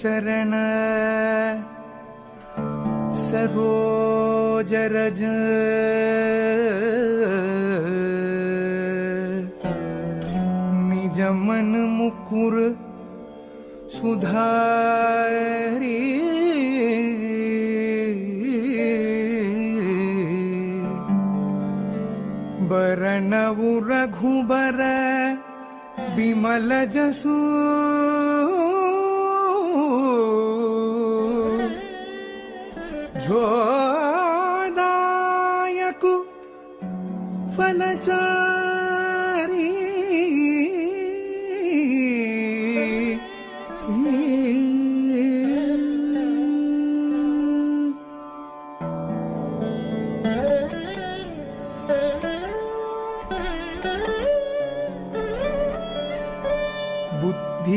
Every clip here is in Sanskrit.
चरण सरोज रज निज मन मुकुर सुधारी बरनवु रघुबर बिमल जसु जोदायक फलचारी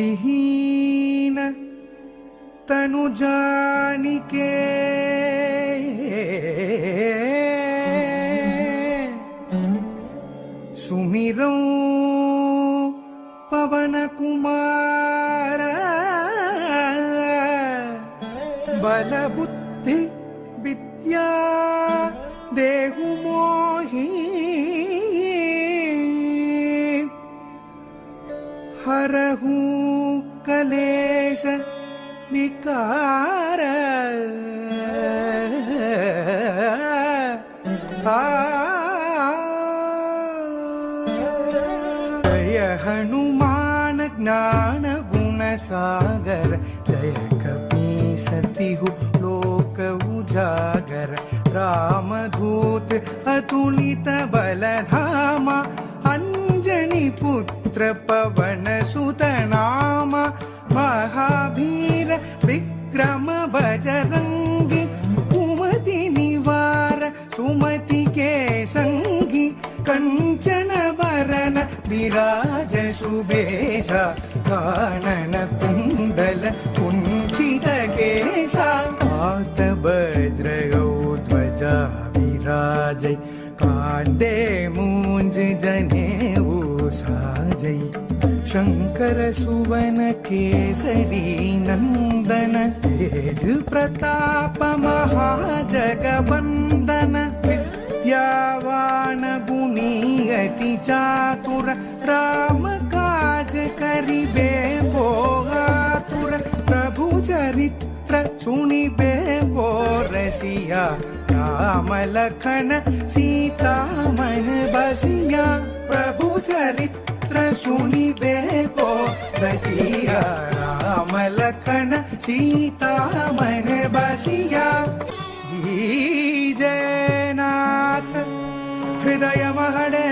बुद्धिहीन तनु जानिके सुमिरो पवन कुमार बल बुद्धि विद्या देहु मोहि हरहु कलेश विकार जय हनुमान ज्ञान गुण सागर जय कपीसतिहु लोक उजागर रामदूत अतुलित बलधामा अंजनी पुत्र पवन सुत नामा महावीर विक्रम बजरंगी कुमति निवार सुमति के संगी कंचन बरन विराज सुबेसा कानन कुंडल कुंचित केसा हाथ वज्र ध्वजा विराजै कांडे मूंज जनेऊ साजै शंकर सुवन केसरी नंदन तेज प्रताप महाजगवंदन विद्यावान गुणी अति चातुर राम काज करिबे को आतुर प्रभु चरित्र सुनिबे को रसिया राम लखन सीता मन बसिया प्रभु चरित्र सुनिबे को रसिया राम लखन सीता मन बसिया जयनाथ हृदय महडे